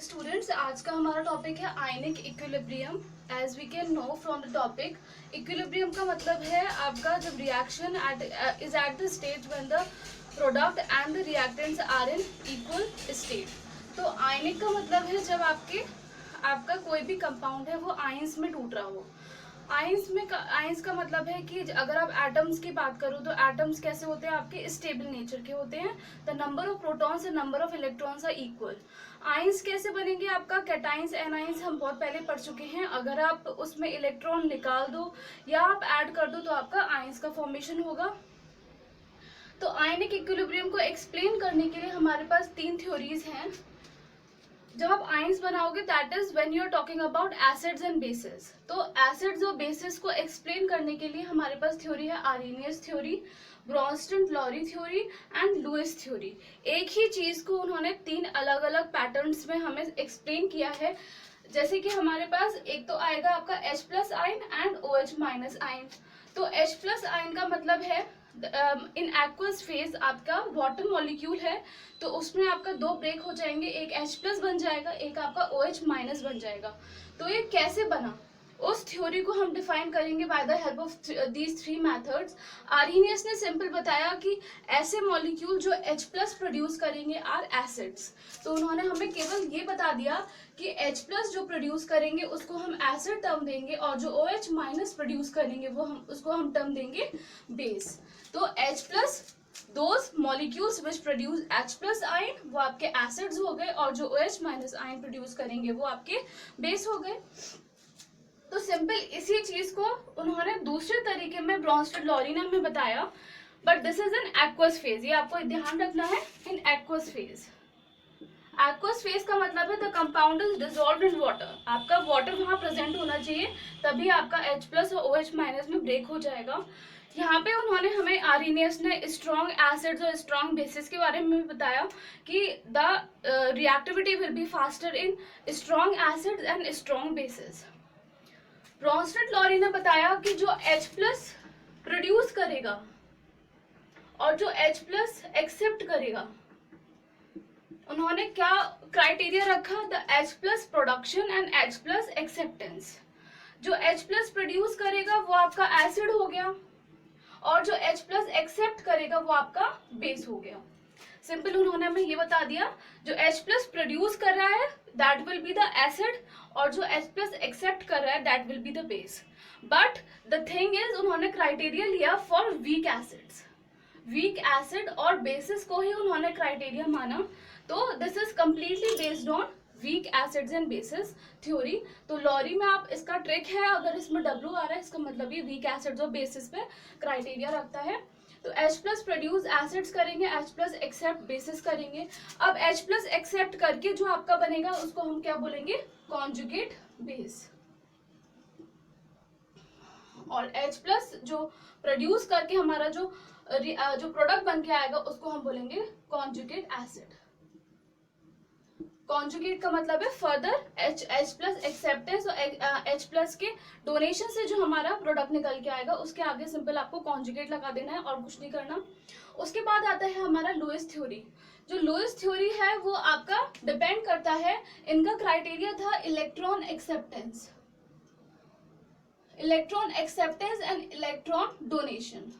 Students, आज का हमारा टॉपिक है ionic equilibrium. As we can know from the topic, equilibrium का मतलब है आपका जब reaction is at the stage when the product and the reactants are in equal state. तो आयनिक का मतलब है जब आपका कोई भी कंपाउंड है वो आयंस में टूट रहा हो। आयंस का मतलब है कि अगर आप एटम्स की बात करो तो एटम्स कैसे होते हैं, आपके स्टेबल नेचर के होते हैं। The number of protons and number of electrons are equal. Ions कैसे बनेंगे, आपका कैटाइंस एनाइंस हम बहुत पहले पढ़ चुके हैं। अगर आप उसमें इलेक्ट्रॉन निकाल दो या आप ऐड कर दो तो आपका आयंस का फॉर्मेशन होगा। तो आयनिक इक्विलिब्रियम को एक्सप्लेन करने के लिए हमारे पास तीन थ्योरीज हैं। जब आप आयंस बनाओगे that is when you are talking about acids and bases. तो एसिड्स और बेसिस को एक्सप्लेन करने के लिए हमारे पास थ्योरी है Arrhenius theory, Bronsted Lowry theory and Lewis theory. एक ही चीज को उन्होंने तीन अलग अलग पैटर्न्स में हमें एक्सप्लेन किया है। जैसे कि हमारे पास एक तो आएगा आपका H+ ion and OH- ion. तो H+ आयन का मतलब है इन एक्वस फेज आपका वाटर मॉलिक्यूल है तो उसमें आपका दो ब्रेक हो जाएंगे, एक H+ बन जाएगा, एक आपका OH- बन जाएगा। तो ये कैसे बना, उस थ्योरी को हम डिफाइन करेंगे bye the help of these three methods. Arrhenius ने सिंपल बताया कि ऐसे मॉलिक्यूल जो H+ प्रोड्यूस करेंगे आर एसिड्स। तो उन्होंने हमें केवल ये बता दिया कि H+ जो प्रोड्यूस करेंगे उसको हम एसिड टर्म देंगे और जो OH- प्रोड्यूस करेंगे वो उसको हम टर्म देंगे बेस। तो H+ those molecules which produce H+ ion वो आपके एसिड्स हो गए और जो OH- आयन प्रोड्यूस करेंगे वो आपके बेस हो गए। तो सिंपल इसी चीज को उन्होंने दूसरे तरीके में ब्रोंस्टन-लॉरी ने हमें बताया, but this is an aqueous phase. ये आपको ध्यान रखना है, in aqueous phase. Aqueous phase का मतलब है the compound is dissolved in water. आपका वाटर वहां प्रेजेंट होना चाहिए तभी आपका H+ और OH- में ब्रेक हो जाएगा। यहाँ पे उन्होंने हमें आर्हेनियस ने स्ट्रॉन्ग एसिड्स और स्ट्रॉन्ग बेसिस के बारे में बताया कि the reactivity will be faster in strong acids and strong bases. Bronsted Lowry ने बताया कि जो H+ प्रोड्यूस करेगा और जो H+ एक्सेप्ट करेगा, उन्होंने क्या क्राइटेरिया रखा, the H+ production and H+ acceptance. जो H+ प्रोड्यूस करेगा वो आपका एसिड हो गया और जो H+ एक्सेप्ट करेगा वो आपका बेस हो गया। सिंपल उन्होंने हमें ये बता दिया जो H+ प्रोड्यूस कर रहा है that will be the acid और जो H+ एक्सेप्ट कर रहा है that will be the base. But the thing is उन्होंने क्राइटेरिया लिया for weak acids. Weak acid और बेसिस को ही उन्होंने क्राइटेरिया माना। तो this is completely based on week acids and basis theory. तो लॉरी में आप इसका ट्रिक है, अगर इसमें W आ रहा है इसका मतलब ये वीक एसिड्स और बेसिस पे क्राइटेरिया रखता है। तो H+ प्रोड्यूस एसिड्स करेंगे, H+ एक्सेप्ट बेसिस करेंगे। अब H+ एक्सेप्ट करके जो आपका बनेगा उसको हम क्या बोलेंगे, कॉन्जुगेट बेस। और H+ जो प्रोड्यूस करके हमारा जो प्रोडक्ट बन के आएगा उसको हम बोलेंगे कॉन्जुगेट एसिड। कॉन्जुगेट का मतलब है फर्दर H+ एक्सेप्टेंस और H+ के डोनेशन से जो हमारा प्रोडक्ट निकल के आएगा उसके आगे सिंपल आपको कॉन्जुगेट लगा देना है और कुछ नहीं करना। उसके बाद आता है हमारा लुईस थ्योरी। जो लुईस थ्योरी है वो आपका डिपेंड करता है, इनका क्राइटेरिया था electron acceptance and electron donation.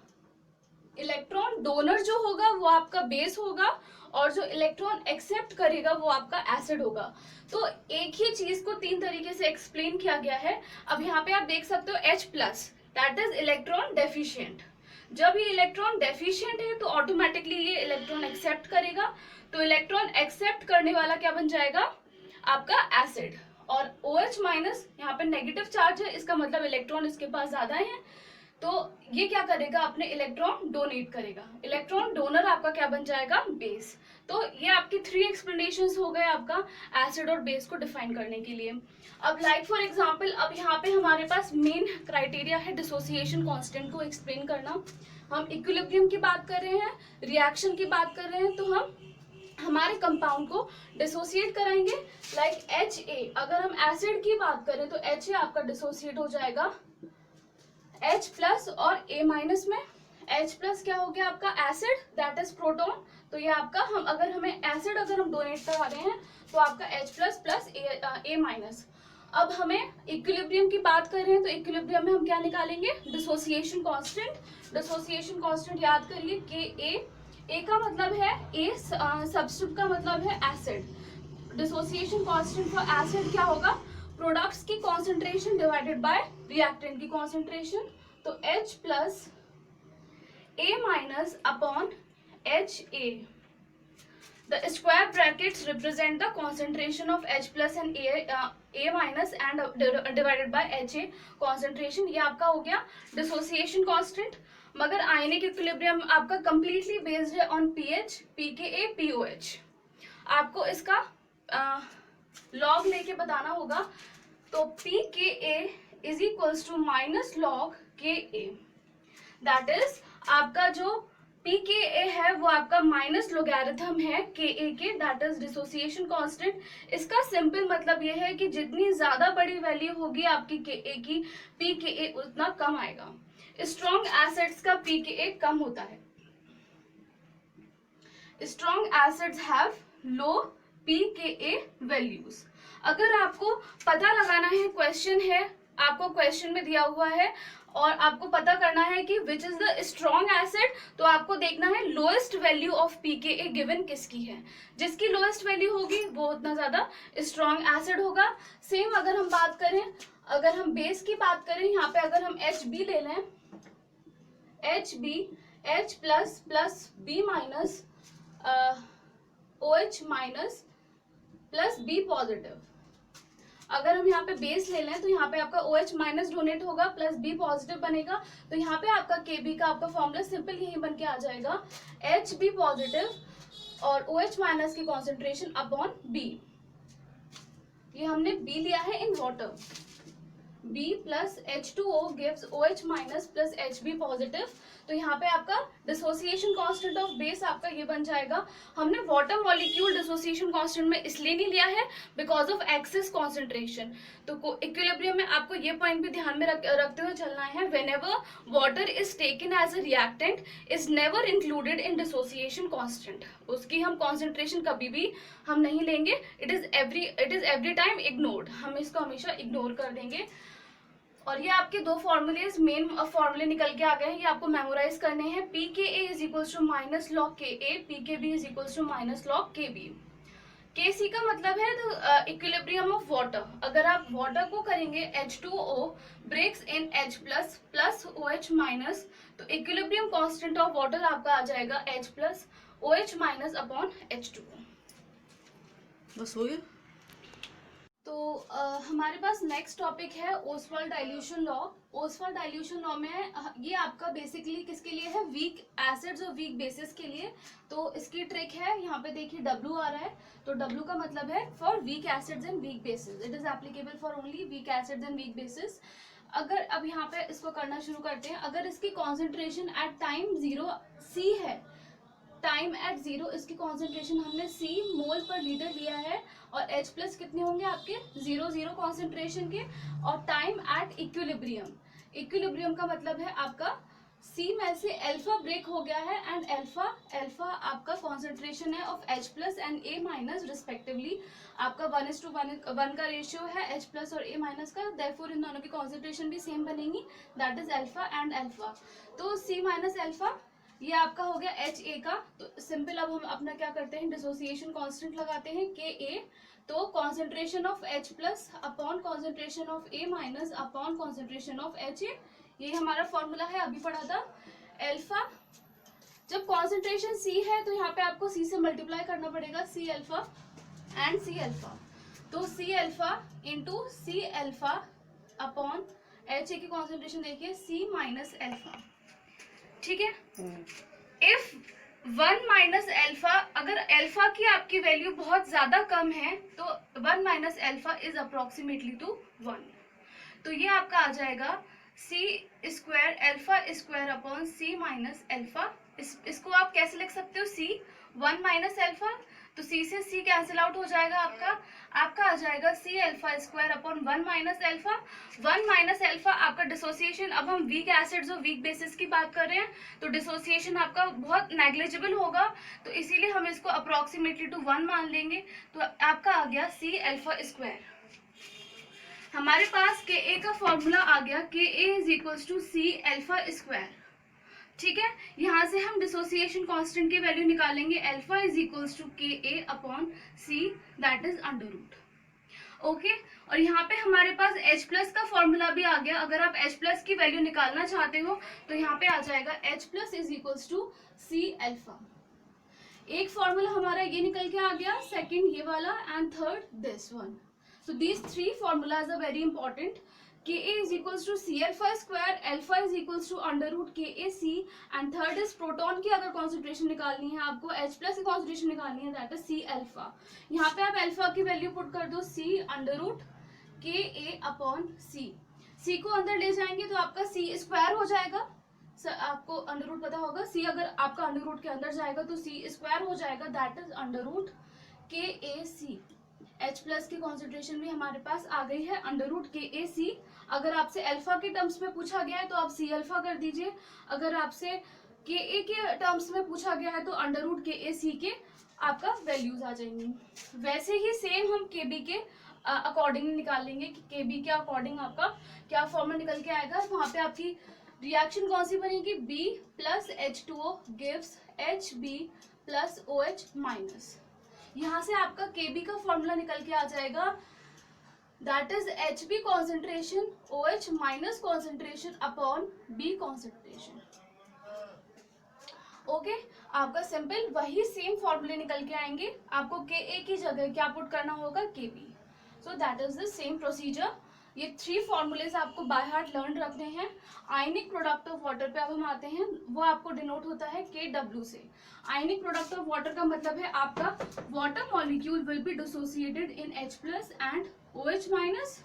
Electron donor जो होगा वो आपका बेस होगा और जो इलेक्ट्रॉन एक्सेप्ट करेगा वो आपका एसिड होगा। तो एक ही चीज को तीन तरीके से एक्सप्लेन किया गया है। अब यहाँ पे आप देख सकते हो H+ that is electron deficient. जब ये इलेक्ट्रॉन डेफिशिएंट है तो ऑटोमेटिकली ये इलेक्ट्रॉन एक्सेप्ट करेगा। तो इलेक्ट्रॉन एक्सेप्ट करने वाला क्या बन जाएगा, आपका एसिड। और OH- यहाँ पे नेगेटिव चार्ज है, इसका मतलब इलेक्ट्रॉन इसके पास ज्यादा है तो ये क्या करेगा, अपने इलेक्ट्रॉन डोनेट करेगा। इलेक्ट्रॉन डोनर आपका क्या बन जाएगा, बेस। तो ये आपकी थ्री एक्सप्लेनेशंस हो गए आपका एसिड और बेस को डिफाइन करने के लिए। अब लाइक फॉर एग्जांपल, अब यहाँ पे हमारे पास मेन क्राइटेरिया है डिसोसिएशन कांस्टेंट को एक्सप्लेन करना। हम इक्विलिब्रियम की बात कर रहे हैं, रिएक्शन की बात कर रहे हैं, तो हम हमारे कंपाउंड को डिसोसिएट कराएंगे। लाइक HA, अगर हम एसिड की बात करें तो HA आपका डिसोसिएट हो जाएगा H+ और A- में। H+ क्या हो गया आपका एसिड दैट इज प्रोटॉन, तो ये आपका हम अगर हमें एसिड अगर हम डोनेट करा रहे हैं तो आपका H plus plus A minus. अब हमें इक्विलिब्रियम की बात कर रहे हैं तो इक्विलिब्रियम में हम क्या निकालेंगे, डिसोसिएशन कांस्टेंट। डिसोसिएशन कांस्टेंट याद करिए Ka का मतलब है A, सब्स्टिट्यूट का मतलब है acid. Dissociation constant for acid क्या होगा, प्रोडक्ट्स की कॉन्सेंट्रेशन डिवाइडेड बाय रिएक्टेंट की कॉन्सेंट्रेशन। तो H plus A minus upon HA। The square brackets represent the concentration of H plus and A minus and divided by HA concentration। ये आपका हो गया dissociation constant। मगर ionic equilibrium आपका completely based है on pH, pKa, pOH। आपको इसका log लेके बताना होगा। तो pKa is equals to minus log Ka। That is आपका जो pKa है वो आपका माइनस लोगैरिथम है Ka के, दैट इज डिसोसिएशन कांस्टेंट। इसका सिंपल मतलब ये है कि जितनी ज्यादा बड़ी वैल्यू होगी आपकी Ka की, pKa उतना कम आएगा। स्ट्रॉन्ग एसिड्स का pKa कम होता है। Strong acids have low pKa values. अगर आपको पता लगाना है, क्वेश्चन है, आपको क्वेश्चन में दिया हुआ है और आपको पता करना है कि which is the strong acid, तो आपको देखना है lowest value of pKa given किसकी है। जिसकी लोएस्ट वैल्यू होगी वो उतना ज्यादा स्ट्रॉन्ग एसिड होगा। सेम अगर हम बात करें, अगर हम बेस की बात करें, यहाँ पे अगर हम HB ले लें, HB H plus plus B minus OH minus plus B positive. अगर हम यहाँ पे बेस ले लें तो यहाँ पे आपका OH माइनस डोनेट होगा प्लस B पॉजिटिव बनेगा। तो यहाँ पे आपका Kb का आपका फॉर्मूला सिंपल यही बन के आ जाएगा, HB पॉजिटिव और OH माइनस की कॉन्सेंट्रेशन अपॉन B। ये हमने B लिया है in water. B plus H2O gives OH minus plus HB positive. तो यहाँ पे आपका डिसोसिएशन कांस्टेंट ऑफ बेस आपका ये बन जाएगा। हमने वाटर मॉलिक्यूल डिसोसिएशन कांस्टेंट में इसलिए नहीं लिया है बिकॉज ऑफ एक्सेस कॉन्सेंट्रेशन। तो इक्विलिब्रियम में आपको ये पॉइंट भी ध्यान में रखते हुए चलना है, whenever water is taken as a reactant is never included in dissociation constant. उसकी हम कॉन्सेंट्रेशन कभी भी हम नहीं लेंगे। It is every time ignored. हम इसको हमेशा इग्नोर कर देंगे। और ये आपके दो फॉर्मूलेज, मेन फॉर्मूले निकल के आ गए हैं, ये आपको मेमोराइज करने हैं। pKa is equals to minus log Ka, pKb is equals to minus log Kb। Kc का मतलब है इक्विलिब्रियम ऑफ वाटर। अगर आप वाटर को करेंगे H2O ब्रेक्स इन H plus plus OH minus, तो इक्विलिब्रियम कांस्टेंट ऑफ वाटर आपका आ जाएगा H plus OH minus upon H2O। बस हो गया। तो हमारे पास नेक्स्ट टॉपिक है Oswald dilution law. Oswald dilution law में ये आपका बेसिकली किसके लिए है, वीक एसिड्स और वीक बेसिस के लिए। तो इसकी ट्रिक है, यहाँ पे देखिए W आ रहा है, तो W का मतलब है for weak acids and weak bases. It is applicable for only weak acids and weak bases. अगर अब यहाँ पे इसको करना शुरू करते हैं, अगर इसकी कॉन्सेंट्रेशन एट टाइम 0 C है, टाइम एट 0 इसकी कॉन्सेंट्रेशन हमने C मोल पर लीटर लिया है और H प्लस कितने होंगे आपके 0 कॉन्सेंट्रेशन के, और टाइम एट इक्विलिब्रियम। इक्विलिब्रियम का मतलब है आपका C में से अल्फा ब्रेक हो गया है एंड अल्फा आपका कॉन्सेंट्रेशन है of H plus and A minus respectively. आपका 1:1 का रेशियो है H प्लस और A माइनस का, देयरफॉर इन दोनों की कॉन्सेंट्रेशन भी सेम बनेगी, that is alpha and alpha. तो C माइनस अल्फा ये आपका हो गया HA का। तो सिंपल अब हम अपना क्या करते हैं, डिसोसिएशन कांस्टेंट लगाते हैं Ka। तो concentration of H plus upon concentration of A minus upon concentration of HA, ये हमारा फॉर्मूला है, अभी पढ़ा था। अल्फा जब कॉन्सेंट्रेशन C है तो यहाँ पे आपको C से मल्टीप्लाई करना पड़ेगा, C alpha and C alpha. तो C alpha into C alpha upon HA की कॉन्सेंट्रेशन देखिए C माइनस अल्फा, ठीक है। इफ 1 माइनस अल्फा, अगर अल्फा की आपकी वैल्यू बहुत ज्यादा कम है तो 1 minus alpha is approximately two 1। तो ये आपका आ जाएगा C square alpha square upon C minus alpha. इसको आप कैसे लिख सकते हो, C 1 माइनस अल्फा, तो C से C कैंसिल आउट हो जाएगा, आपका आ जाएगा C alpha square upon 1 minus alpha. 1 minus alpha आपका डिसोसिएशन, अब हम वीक एसिड्स और वीक बेसिस की बात कर रहे हैं तो डिसोसिएशन आपका बहुत नेग्लिजिबल होगा, तो इसीलिए हम इसको अप्रोक्सीमेटली टू 1 मान लेंगे। तो आपका आ गया C अल्फा स्क्वायर। हमारे पास Ka का फॉर्मूला आ गया Ka is equals to C alpha square. ठीक है, यहाँ से हम डिसोसिएशन कांस्टेंट की वैल्यू निकालेंगे, alpha is equals to Ka upon C, that is under root. Okay, और यहाँ पे हमारे पास H प्लस का फॉर्मूला भी आ गया। अगर आप H प्लस की वैल्यू निकालना चाहते हो तो यहाँ पे आ जाएगा H plus is equals to C alpha. एक फॉर्मूला हमारा ये निकल के आ गया, सेकंड ये वाला, and third this one. So these three formulas are very important. Ka is equals to C alpha square, alpha is equals to under root KaC, and third is proton की अगर concentration निकालनी है आपको, H plus की concentration निकालनी है, that is C alpha। यहाँ पे आप alpha की वैल्यू पुट कर दो C under root Ka upon C। C को अंदर ले जाएंगे तो आपका C स्क्वायर हो जाएगा। आपको अंडर रूट पता होगा, C अगर आपका अंडर रूट के अंदर जाएगा तो C स्क्वायर हो जाएगा, that is under root KaC। H plus की कॉन्सेंट्रेशन भी हमारे पास आ गई है, अंडर रूट KaC। अगर आपसे अल्फा के टर्म्स में पूछा गया है तो आप C अल्फा कर दीजिए, अगर आपसे Ka के टर्म्स में पूछा गया है तो अंडर रूट KaC के आपका वैल्यूज आ जाएंगी। वैसे ही सेम हम Kb के अकॉर्डिंग निकालेंगे कि Kb के अकॉर्डिंग आपका क्या फॉर्मूला निकल के आएगा। वहाँ पे आपकी रिएक्शन कौन सी बनेगी, B plus H2O gives HB plus OH minus. यहाँ से आपका Kb का फॉर्मूला निकल के आ जाएगा, that is HB concentration OH minus concentration upon B concentration. Okay, आपका सिंपल वही सेम फॉर्मूले निकल के आएंगे, आपको Ka की जगह क्या पुट करना होगा, Kb। So that is the same procedure. ये 3 फॉर्मूलेज आपको बाय हार्ट लर्न रखने हैं। आयनिक प्रोडक्ट ऑफ वाटर पे अब हम आते हैं, वो आपको डिनोट होता है Kw से। आयनिक प्रोडक्ट ऑफ वाटर का मतलब है आपका water molecule will be dissociated in H plus and OH minus.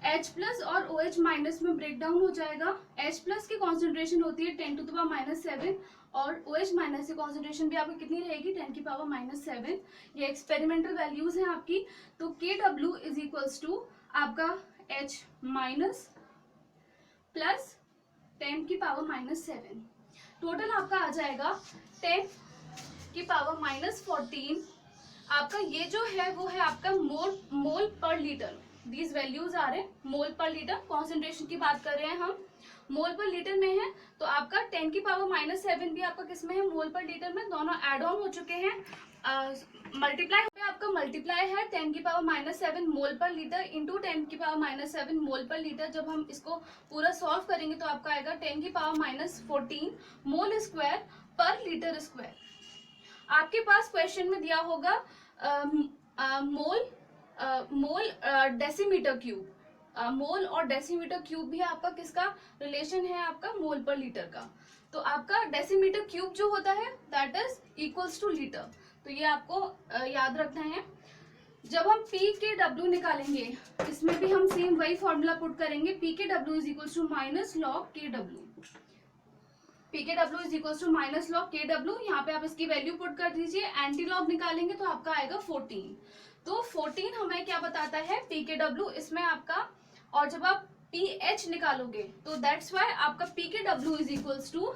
H plus और OH माइनस में ब्रेक डाउन हो जाएगा। H प्लस की कॉन्सेंट्रेशन होती है 10 टू द पावर -7 और OH माइनस की कॉन्सेंट्रेशन भी आपकी कितनी रहेगी, 10 की पावर -7। ये एक्सपेरिमेंटल वैल्यूज हैं आपकी। तो Kw इज इक्वल्स टू आपका H माइनस प्लस 10 की पावर -7, टोटल आपका आ जाएगा 10 की पावर -14। आपका ये जो है वो है आपका मोल पर लीटर। दीज वैल्यूज आ रहे हैं मोल पर लीटर, कॉन्सेंट्रेशन की बात कर रहे हैं हम, मोल पर लीटर में है। तो आपका 10 की पावर -7 भी आपका किस में है, मोल पर लीटर में। दोनों एड ऑन हो चुके हैं, मल्टीप्लाई पे आपका मल्टीप्लाई है 10 की पावर -7 मोल पर लीटर इंटू 10 की पावर -7 मोल पर लीटर। जब हम इसको पूरा सॉल्व करेंगे तो आपका आएगा 10 की पावर -14 मोल स्क्वायर पर लीटर स्क्वायर। आपके पास क्वेश्चन में दिया होगा मोल डेसीमीटर क्यूब। मोल और डेसीमीटर क्यूब भी आपका किसका रिलेशन है, आपका मोल पर लीटर का। तो आपका डेसीमीटर क्यूब जो होता है that is equals two litre. तो ये आपको याद रखना है। जब हम Pkw निकालेंगे इसमें भी हम सेम वही फॉर्मूला पुट करेंगे, Pkw is equals to minus log Kw। Pkw is equals to minus log Kw। यहाँ पे आप इसकी वैल्यू पुट कर दीजिए, एंटी लॉग निकालेंगे तो आपका आएगा 14। तो 14 हमें क्या बताता है, Pkw इसमें आपका, और जब आप pH निकालोगे तो दैट्स वाई आपका Pkw is equals to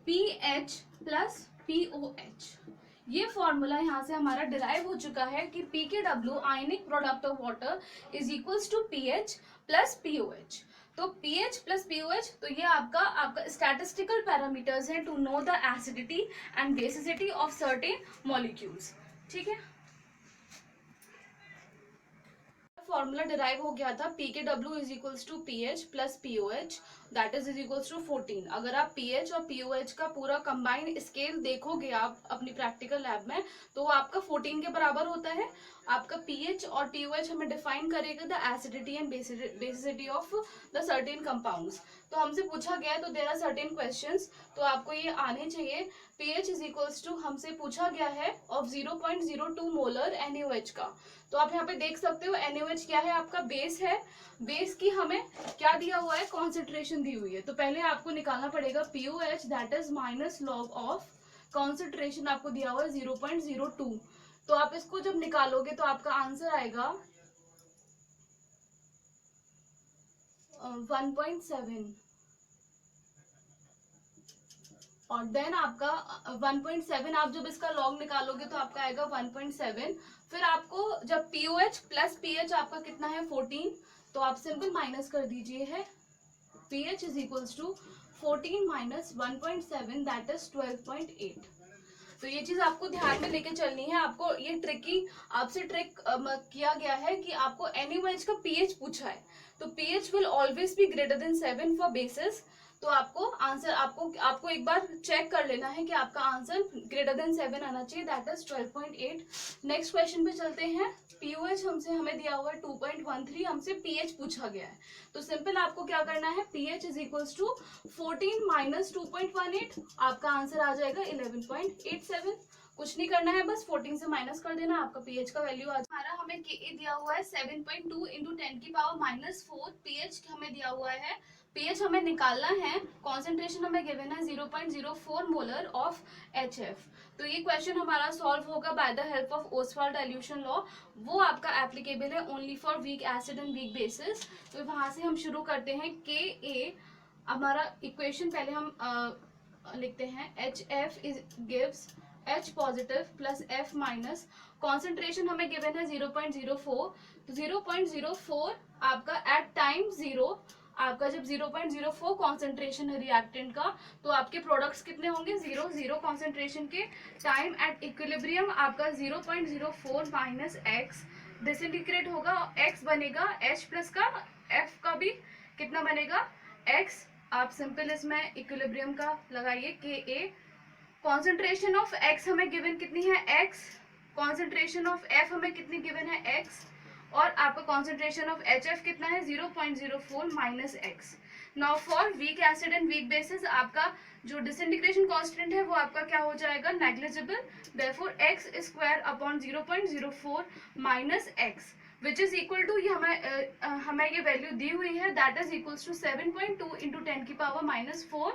pH plus POH। ये फॉर्मूला यहाँ से हमारा डिराइव हो चुका है कि Pkw ionic product of water is equals to pH plus POH। तो pH प्लस POH, तो ये आपका स्टैटिस्टिकल पैरामीटर्स हैं to know the acidity and basicity of certain molecules. ठीक है, फॉर्मूला डिराइव हो गया था Pkw is equals to pH plus POH that is equals to 14। अगर आप pH और POH का पूरा कंबाइंड स्केल देखोगे आप अपनी प्रैक्टिकल लैब में तो वो आपका 14 के बराबर होता है। आपका pH और POH हमें डिफाइन करेगा the acidity and basicity of the certain compounds. तो हमसे पूछा गया है तो देयर आर सर्टेन क्वेश्चंस, तो आपको ये आने चाहिए। pH इज इक्वल्स टू हमसे पूछा गया है ऑफ 0.02 मोलर NaOH का। तो आप यहाँ पे देख सकते हो NaOH क्या है, आपका बेस है। बेस की हमें क्या दिया हुआ है, कॉन्सेंट्रेशन दी हुई है। तो पहले आपको निकालना पड़ेगा POH that is minus log of concentration आपको दिया हुआ है 0.02, तो आप इसको जब निकालोगे तो आपका आंसर आएगा 1.7, और देन आपका 1.7 आप जब इसका लॉग निकालोगे तो आपका आएगा 1.7। फिर आपको जब POH प्लस pH आपका कितना है 14, तो आप सिंपल माइनस कर दीजिए है pH is equals to 14 minus 1.7 that is 12.8। तो ये चीज आपको ध्यान में लेके चलनी है। आपको ये ट्रिकी आपसे ट्रिक किया गया है कि आपको NaOH का pH पूछा है, तो pH will always be greater than 7 for basis. तो आपको आंसर आपको एक बार चेक कर लेना है कि आपका आंसर ग्रेटर देन 7 आना चाहिए, दैट इज 12.8। नेक्स्ट क्वेश्चन पे चलते हैं। POH हमें दिया हुआ है 2.13, हमसे pH पूछा गया है, तो सिंपल आपको क्या करना है, pH is equals to 14 minus 2.18, आपका आंसर आ जाएगा 11.87। कुछ नहीं करना है, बस 14 से माइनस कर देना, आपका pH का वैल्यू आ जाएगा। हमें Ka दिया हुआ है 7.2 इंटू 10 की पावर माइनस 4, pH हमें दिया हुआ है, pH हमें निकालना है, कॉन्सेंट्रेशन हमें गिवन है 0.04 मोलर ऑफ HF। तो ये क्वेश्चन हमारा सॉल्व होगा by the help of Ostwald dilution law, वो आपका एप्लीकेबल है only for weak acid and weak bases. तो वहां से हम शुरू करते हैं। Ka हमारा इक्वेशन पहले हम लिखते हैं, HF is gives H positive plus F minus, concentration हमें गिवन है 0.04, तो 0.04 आपका एट टाइम 0, आपका जब 0.04 कॉन्सेंट्रेशन है रिएक्टेंट का, तो आपके प्रोडक्ट्स कितने होंगे 0 कॉन्सेंट्रेशन के। टाइम एट इक्विलिब्रियम आपका 0.04 माइनस एक्स, डिसइंटीग्रेट होगा, x बनेगा H प्लस का, F का भी कितना बनेगा x। आप सिंपल इसमें इक्विलिब्रियम का लगाइए Ka, कॉन्सेंट्रेशन ऑफ x हमें गिवन कितनी है x, कॉन्सेंट्रेशन ऑफ F हमें कितनी गिवन है x, और आपका कॉन्सेंट्रेशन ऑफ HF कितना है 0.04 minus x. Now for weak acid and weak bases आपका जो डिसइंटीग्रेशन कांस्टेंट है वो आपका क्या हो जाएगा, negligible, therefore x square upon 0.04 minus x which is equal to, ये हमें ये वैल्यू दी हुई है, that is equals to 7.2 into 10 की पावर माइनस 4।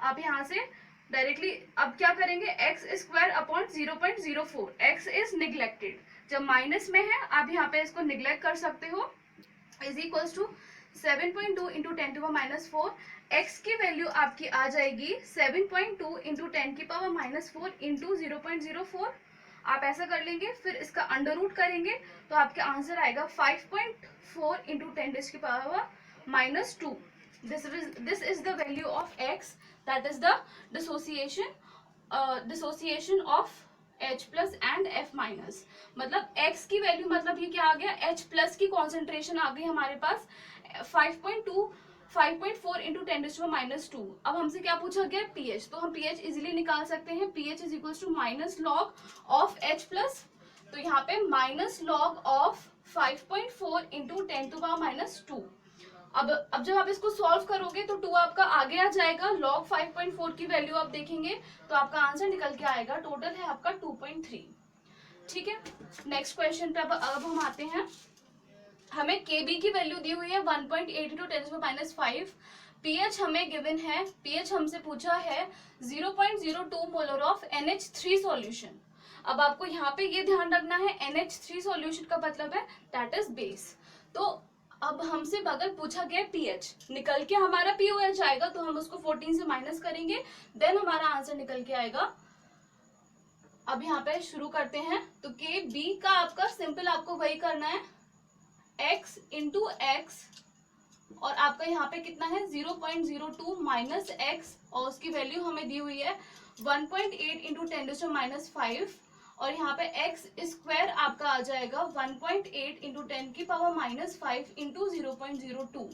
आप यहाँ से डायरेक्टली अब क्या करेंगे, x square upon 0.04, x is neglected, जब माइनस में है आप यहाँ पे इसको निग्लेक्ट कर सकते हो, is equals to 7.2 into 10 to minus 4, x की वैल्यू आपकी आ जाएगी 7.2 इंटू 10 की पावर माइनस 4 इंटू 0.04। आप ऐसा कर लेंगे, फिर इसका अंडर रूट करेंगे तो आपका आंसर आएगा 5.4 इंटू 10 की power minus 2। This is the value of x, that is the dissociation of H plus and F minus। मतलब x की वैल्यू, मतलब ये क्या आ गया, H plus की कॉन्सेंट्रेशन आ गई हमारे पास 5.4 इंटू 10⁻²। अब हमसे क्या पूछा गया, pH, तो हम pH इजिली निकाल सकते हैं, pH is equal to minus log of H plus, तो यहाँ पे माइनस लॉग ऑफ 5.4 इंटू 10⁻²। अब जब आप इसको सॉल्व करोगे तो 2 आपका आगे आ जाएगा, लॉग 5.4 की वैल्यू आप देखेंगे तो आपका आंसर निकल के आएगा, टोटल है आपका 2.3। ठीक है, नेक्स्ट क्वेश्चन पे अब हम आते हैं। हमें Kb की वैल्यू दी हुई है 1.8 इंटू 10⁻5, pH हमें गिवन है, pH हमसे पूछा है 0.02 मोलर ऑफ NH3 सॉल्यूशन। अब आपको यहाँ पे ये ध्यान रखना है, NH3 सॉल्यूशन का मतलब है दैट इज बेस। तो अब हमसे अगर पूछा गया pH, निकल के हमारा POH आएगा तो हम उसको 14 से माइनस करेंगे, देन हमारा आंसर निकल के आएगा। अब यहाँ पे शुरू करते हैं, तो Kb का आपका सिंपल आपको वही करना है, x इंटू एक्स, और आपका यहाँ पे कितना है 0.02 माइनस एक्स, और उसकी वैल्यू हमें दी हुई है 1.8 इंटू 10⁻5, और यहाँ पे x स्क्वायर आपका आ जाएगा 1.8 इंटू 10 की पावर माइनस 5 इंटू 0.02।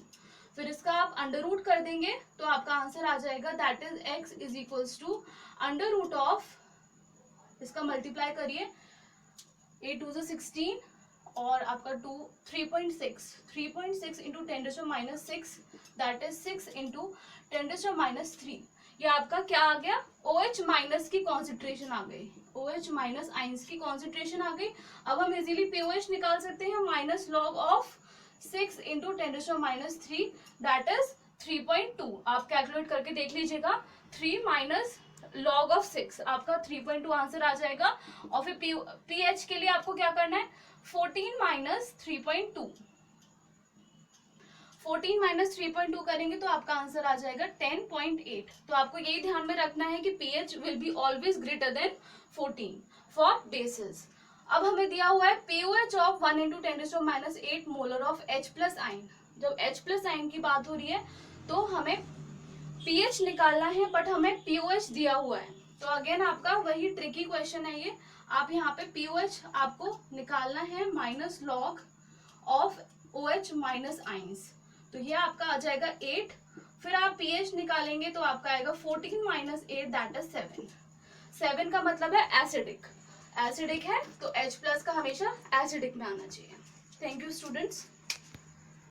फिर इसका आप अंडर रूट कर देंगे तो आपका आंसर आ जाएगा, that is x is equals to under root of, इसका मल्टीप्लाई करिए, 8 2 16 और आपका 3.6 इंटू 10⁻6, दैट इज 6 इंटू 10⁻3। ये आपका क्या आ गया, OH माइनस की कॉन्सेंट्रेशन आ गई, OH माइनस आइंस की कॉन्सेंट्रेशन आ गई। अब हम इजीली POH निकाल सकते हैं, minus log of 6 into 10⁻3, that is 3.2। आप कैलकुलेट करके देख लीजिएगा, 3 माइनस log of 6, आपका 3.2 आंसर आ जाएगा। और फिर pH के लिए आपको क्या करना है, 14 माइनस 3.2, 14 माइनस 3.2 करेंगे तो आपका आंसर आ जाएगा 10.8। तो आपको यही ध्यान में रखना है कि pH will be always greater than 14 for basis. अब हमें दिया हुआ है pOH of 1 × 10⁻⁸ molar of H plus ion. जब H प्लस आयन की बात हो रही है तो हमें pH निकालना है, बट हमें pOH दिया हुआ है। तो अगेन आपका वही ट्रिकी क्वेश्चन है ये। आप यहाँ पे pOH आपको निकालना है minus log of OH minus ions, तो ये आपका आ जाएगा 8। फिर आप pH निकालेंगे तो आपका आएगा 14 माइनस 8 दैट इज 7। 7 का मतलब है एसिडिक, एसिडिक है तो H प्लस का हमेशा एसिडिक में आना चाहिए। Thank you students.